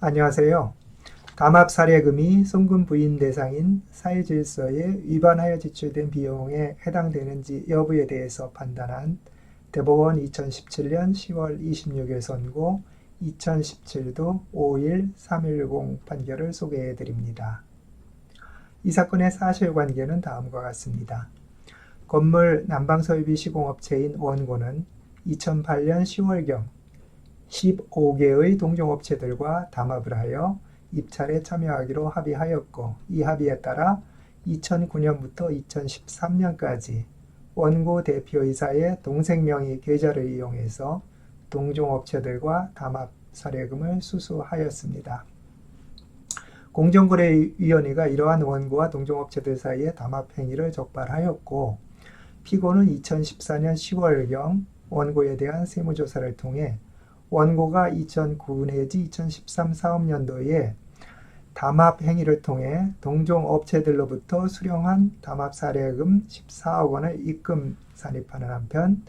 안녕하세요. 담합사례금이 송금 부인 대상인 사회질서에 위반하여 지출된 비용에 해당되는지 여부에 대해서 판단한 대법원 2017년 10월 26일 선고 2017도 5일 310 판결을 소개해 드립니다. 이 사건의 사실관계는 다음과 같습니다. 건물 난방설비 시공업체인 원고는 2008년 10월경 15개의 동종업체들과 담합을 하여 입찰에 참여하기로 합의하였고, 이 합의에 따라 2009년부터 2013년까지 원고 대표이사의 동생 명의 계좌를 이용해서 동종업체들과 담합 사례금을 수수하였습니다. 공정거래위원회가 이러한 원고와 동종업체들 사이의 담합 행위를 적발하였고, 피고는 2014년 10월경 원고에 대한 세무조사를 통해 원고가 2009 내지 2013 사업년도에 담합 행위를 통해 동종업체들로부터 수령한 담합 사례금 14억 원을 입금 산입하는 한편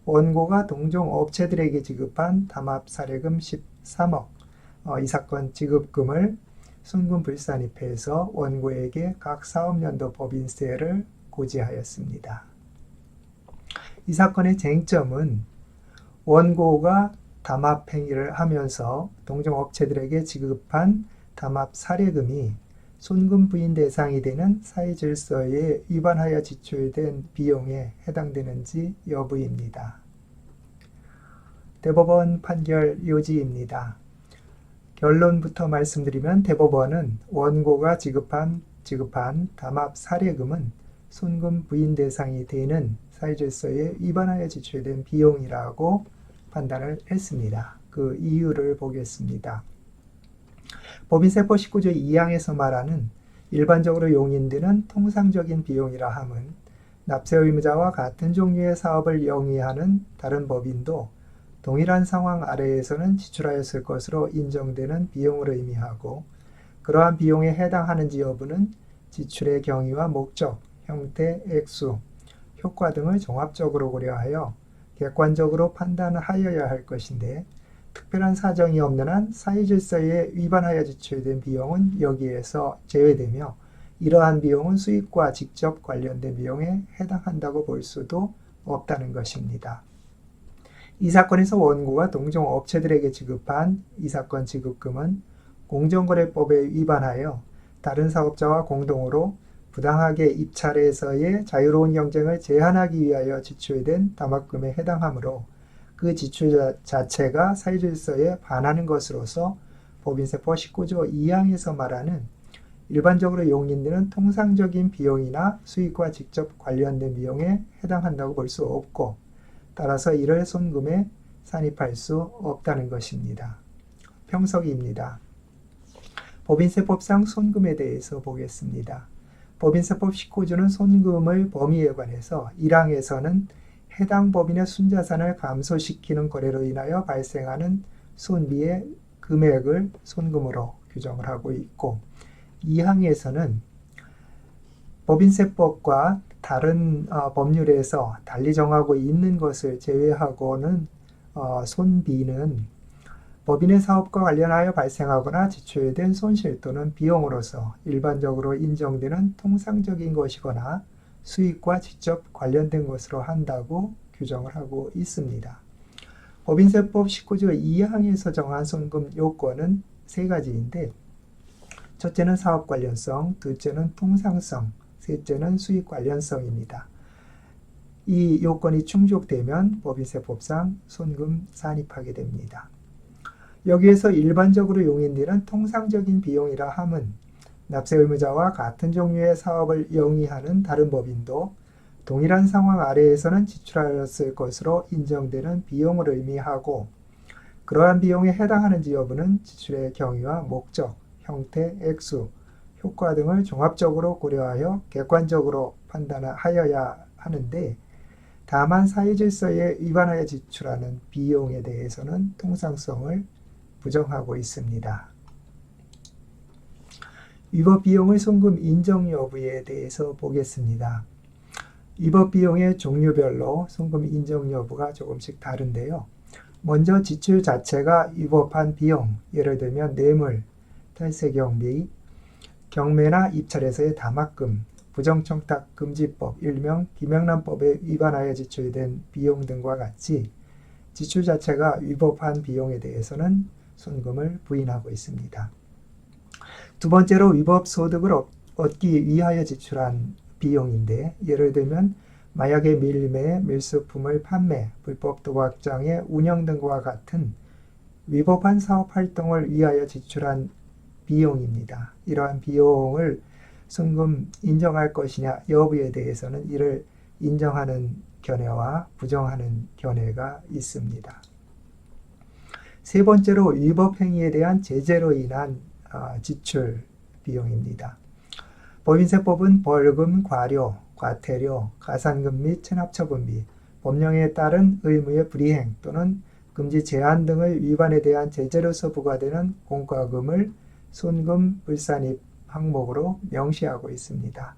원고가 동종업체들에게 지급한 담합 사례금 13억, 이 사건 지급금을 순금 불산입해서 원고에게 각 사업년도 법인세를 고지하였습니다. 이 사건의 쟁점은 원고가 담합 행위를 하면서 동종업체들에게 지급한 담합 사례금이 손금 부인 대상이 되는 사회질서에 위반하여 지출된 비용에 해당되는지 여부입니다. 대법원 판결 요지입니다. 결론부터 말씀드리면 대법원은 원고가 지급한 담합 사례금은 손금 부인 대상이 되는 사회질서에 위반하여 지출된 비용이라고 판단을 했습니다. 그 이유를 보겠습니다. 법인세법 19조 2항에서 말하는 일반적으로 용인되는 통상적인 비용이라 함은 납세 의무자와 같은 종류의 사업을 영위하는 다른 법인도 동일한 상황 아래에서는 지출하였을 것으로 인정되는 비용을 의미하고, 그러한 비용에 해당하는지 여부는 지출의 경위와 목적, 형태, 액수, 효과 등을 종합적으로 고려하여 객관적으로 판단하여야 할 것인데, 특별한 사정이 없는 한 사회질서에 위반하여 지출된 비용은 여기에서 제외되며 이러한 비용은 수익과 직접 관련된 비용에 해당한다고 볼 수도 없다는 것입니다. 이 사건에서 원고가 동종업체들에게 지급한 이 사건 지급금은 공정거래법에 위반하여 다른 사업자와 공동으로 부당하게 입찰에서의 자유로운 경쟁을 제한하기 위하여 지출된 담합금에 해당하므로 그 지출 자체가 사회질서에 반하는 것으로서 법인세법 19조 2항에서 말하는 일반적으로 용인되는 통상적인 비용이나 수익과 직접 관련된 비용에 해당한다고 볼 수 없고, 따라서 이를 손금에 산입할 수 없다는 것입니다. 평석입니다. 법인세법상 손금에 대해서 보겠습니다. 법인세법 19조는 손금의 범위에 관해서 1항에서는 해당 법인의 순자산을 감소시키는 거래로 인하여 발생하는 손비의 금액을 손금으로 규정을 하고 있고, 2항에서는 법인세법과 다른 법률에서 달리 정하고 있는 것을 제외하고는 손비는 법인의 사업과 관련하여 발생하거나 지출된 손실 또는 비용으로서 일반적으로 인정되는 통상적인 것이거나 수익과 직접 관련된 것으로 한다고 규정을 하고 있습니다. 법인세법 19조 2항에서 정한 손금 요건은 세 가지인데, 첫째는 사업 관련성, 둘째는 통상성, 셋째는 수익 관련성입니다. 이 요건이 충족되면 법인세법상 손금 산입하게 됩니다. 여기에서 일반적으로 용인되는 통상적인 비용이라 함은 납세 의무자와 같은 종류의 사업을 영위하는 다른 법인도 동일한 상황 아래에서는 지출하였을 것으로 인정되는 비용을 의미하고, 그러한 비용에 해당하는지 여부는 지출의 경위와 목적, 형태, 액수, 효과 등을 종합적으로 고려하여 객관적으로 판단하여야 하는데, 다만 사회질서에 위반하여 지출하는 비용에 대해서는 통상성을 부정하고 있습니다. 위법 비용의 손금 인정 여부에 대해서 보겠습니다. 위법 비용의 종류별로 손금 인정 여부가 조금씩 다른데요. 먼저 지출 자체가 위법한 비용, 예를 들면 뇌물, 탈세경비, 경매나 입찰에서의 담합금, 부정청탁금지법, 일명 김영란법에 위반하여 지출된 비용 등과 같이 지출 자체가 위법한 비용에 대해서는 손금을 부인하고 있습니다. 두 번째로 위법 소득을 얻기 위하여 지출한 비용인데, 예를 들면 마약의 밀매, 밀수품을 판매, 불법 도박장의 운영 등과 같은 위법한 사업 활동을 위하여 지출한 비용입니다. 이러한 비용을 손금 인정할 것이냐 여부에 대해서는 이를 인정하는 견해와 부정하는 견해가 있습니다. 세 번째로 위법 행위에 대한 제재로 인한 지출 비용입니다. 법인세법은 벌금, 과료, 과태료, 가산금 및 체납처분비, 법령에 따른 의무의 불이행 또는 금지 제한 등의 위반에 대한 제재로서 부과되는 공과금을 손금 불산입 항목으로 명시하고 있습니다.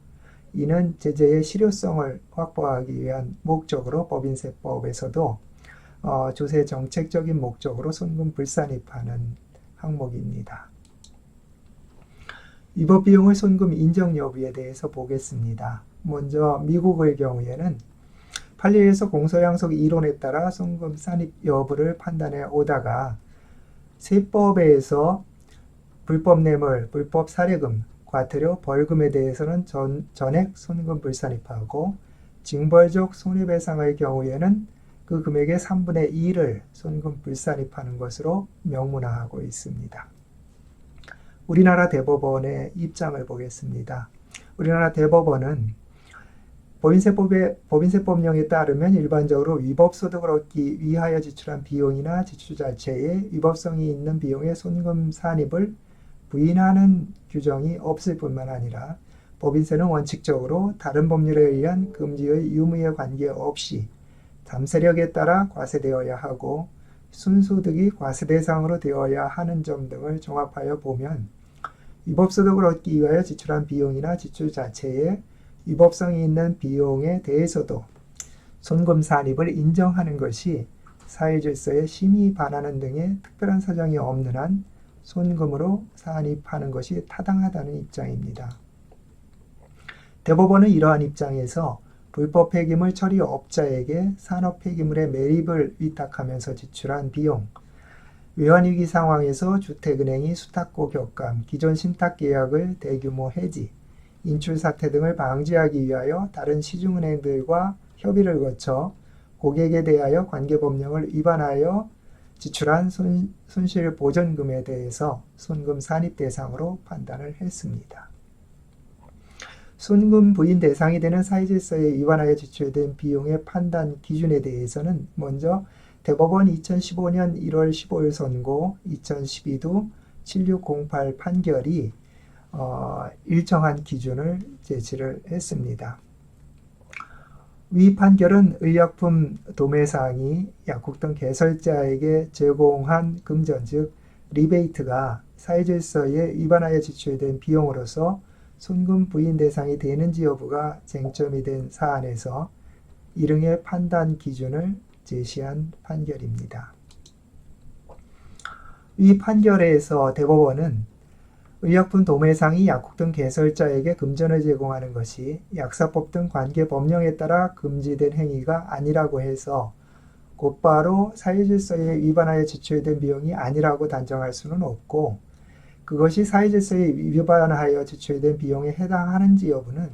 이는 제재의 실효성을 확보하기 위한 목적으로 법인세법에서도 조세 정책적인 목적으로 손금 불산입하는 항목입니다. 위법 비용의 손금 인정 여부에 대해서 보겠습니다. 먼저 미국의 경우에는 판례에서 공소양속 이론에 따라 손금 산입 여부를 판단해 오다가 세법에서 불법 뇌물, 불법 사례금, 과태료, 벌금에 대해서는 전액 손금 불산입하고 징벌적 손해배상의 경우에는 그 금액의 3분의 2를 손금 불산입하는 것으로 명문화하고 있습니다. 우리나라 대법원의 입장을 보겠습니다. 우리나라 대법원은 법인세법령에 따르면 일반적으로 위법소득을 얻기 위하여 지출한 비용이나 지출 자체에 위법성이 있는 비용의 손금 산입을 부인하는 규정이 없을 뿐만 아니라 법인세는 원칙적으로 다른 법률에 의한 금지의 유무에 관계없이 잠세력에 따라 과세되어야 하고 순소득이 과세 대상으로 되어야 하는 점 등을 종합하여 보면 위법소득을 얻기 위하여 지출한 비용이나 지출 자체에 위법성이 있는 비용에 대해서도 손금 산입을 인정하는 것이 사회질서에 심히 반하는 등의 특별한 사정이 없는 한 손금으로 산입하는 것이 타당하다는 입장입니다. 대법원은 이러한 입장에서 불법 폐기물 처리업자에게 산업 폐기물의 매립을 위탁하면서 지출한 비용, 외환위기 상황에서 주택은행이 수탁고 격감, 기존 신탁계약을 대규모 해지, 인출사태 등을 방지하기 위하여 다른 시중은행들과 협의를 거쳐 고객에 대하여 관계법령을 위반하여 지출한 손실보전금에 대해서 손금 산입 대상으로 판단을 했습니다. 손금 부인 대상이 되는 사회질서에 위반하여 지출된 비용의 판단 기준에 대해서는 먼저 대법원 2015년 1월 15일 선고, 2012도 7608 판결이 일정한 기준을 제시를 했습니다. 위 판결은 의약품 도매상이 약국 등 개설자에게 제공한 금전, 즉 리베이트가 사회질서에 위반하여 지출된 비용으로서 손금 부인 대상이 되는지 여부가 쟁점이 된 사안에서 이릉의 판단 기준을 제시한 판결입니다. 이 판결에서 대법원은 의약품 도매상이 약국 등 개설자에게 금전을 제공하는 것이 약사법 등 관계 법령에 따라 금지된 행위가 아니라고 해서 곧바로 사회질서에 위반하여 지출된 비용이 아니라고 단정할 수는 없고, 그것이 사회질서에 위반하여 지출된 비용에 해당하는지 여부는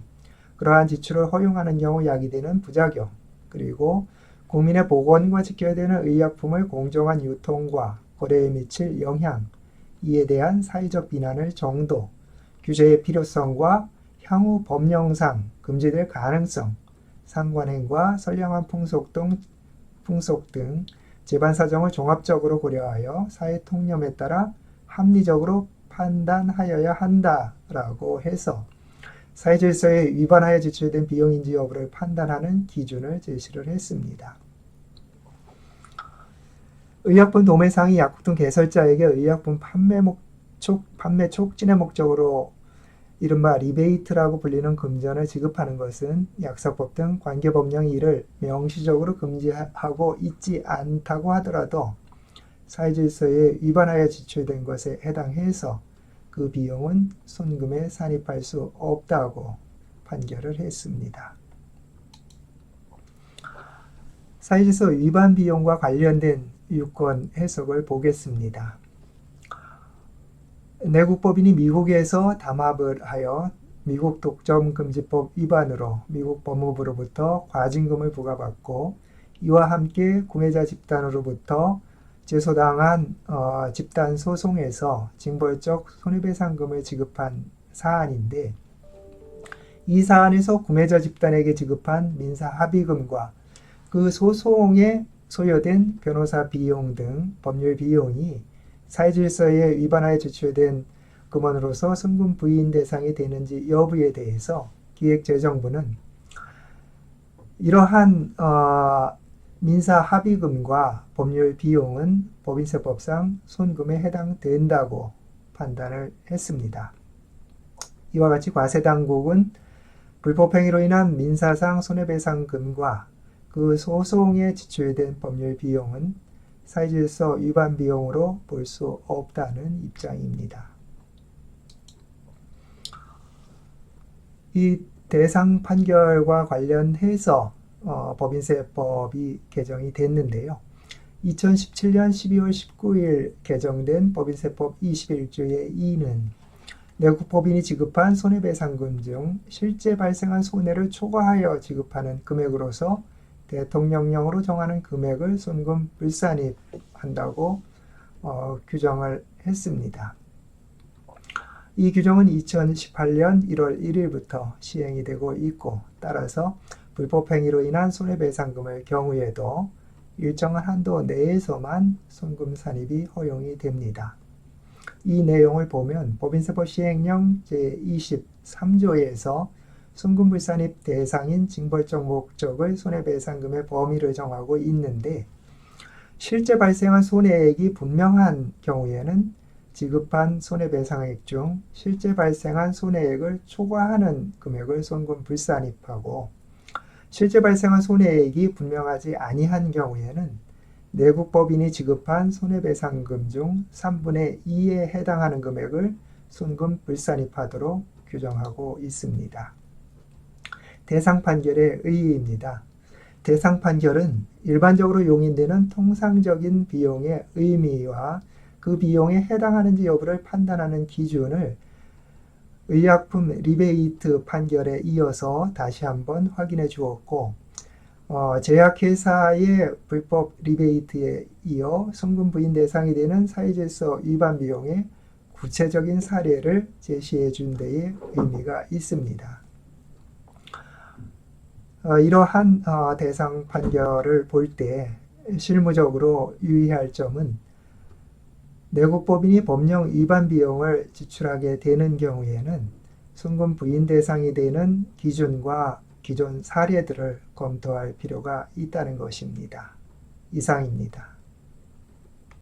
그러한 지출을 허용하는 경우 야기되는 부작용, 그리고 국민의 보건과 직결되는 의약품의 공정한 유통과 거래에 미칠 영향, 이에 대한 사회적 비난의 정도, 규제의 필요성과 향후 법령상 금지될 가능성, 상관행과 선량한 풍속 등 재반 사정을 종합적으로 고려하여 사회 통념에 따라 합리적으로 판단하여야 한다라고 해서 사회질서에 위반하여 지출된 비용인지 여부를 판단하는 기준을 제시를 했습니다. 의약품 도매상이 약국 등 개설자에게 의약품 판매 촉진의 목적으로 이른바 리베이트라고 불리는 금전을 지급하는 것은 약사법 등 관계법령이 이를 명시적으로 금지하고 있지 않다고 하더라도 사회질서에 위반하여 지출된 것에 해당해서 그 비용은 손금에 산입할 수 없다고 판결을 했습니다. 사회질서 위반 비용과 관련된 유권 해석을 보겠습니다. 내국법인이 미국에서 담합을 하여 미국 독점금지법 위반으로 미국 법무부로부터 과징금을 부과받고 이와 함께 구매자 집단으로부터 제소당한 집단 소송에서 징벌적 손해배상금을 지급한 사안인데, 이 사안에서 구매자 집단에게 지급한 민사 합의금과 그 소송에 소요된 변호사 비용 등 법률 비용이 사회질서에 위반하여 지출된 금원으로서 손금 부인 대상이 되는지 여부에 대해서 기획재정부는 이러한 민사 합의금과 법률 비용은 법인세법상 손금에 해당된다고 판단을 했습니다. 이와 같이 과세당국은 불법행위로 인한 민사상 손해배상금과 그 소송에 지출된 법률 비용은 사회질서 위반 비용으로 볼 수 없다는 입장입니다. 이 대상 판결과 관련해서 법인세법이 개정이 됐는데요. 2017년 12월 19일 개정된 법인세법 21조의 2는 내국법인이 지급한 손해배상금 중 실제 발생한 손해를 초과하여 지급하는 금액으로서 대통령령으로 정하는 금액을 손금 불산입한다고 규정을 했습니다. 이 규정은 2018년 1월 1일부터 시행이 되고 있고, 따라서 불법행위로 인한 손해배상금의 경우에도 일정한 한도 내에서만 손금 산입이 허용이 됩니다. 이 내용을 보면 법인세법 시행령 제23조에서 손금불산입 대상인 징벌적 목적의 손해배상금의 범위를 정하고 있는데, 실제 발생한 손해액이 분명한 경우에는 지급한 손해배상액 중 실제 발생한 손해액을 초과하는 금액을 손금불산입하고, 실제 발생한 손해액이 분명하지 아니한 경우에는 내국법인이 지급한 손해배상금 중 3분의 2에 해당하는 금액을 손금불산입하도록 규정하고 있습니다. 대상 판결의 의의입니다. 대상 판결은 일반적으로 용인되는 통상적인 비용의 의미와 그 비용에 해당하는지 여부를 판단하는 기준을 의약품 리베이트 판결에 이어서 다시 한번 확인해 주었고, 제약회사의 불법 리베이트에 이어 손금 부인 대상이 되는 사회질서 위반 비용의 구체적인 사례를 제시해 준 데에 의미가 있습니다. 이러한 대상 판결을 볼 때 실무적으로 유의할 점은, 내국법인이 법령 위반 비용을 지출하게 되는 경우에는 손금 부인 대상이 되는 기준과 기존 사례들을 검토할 필요가 있다는 것입니다. 이상입니다.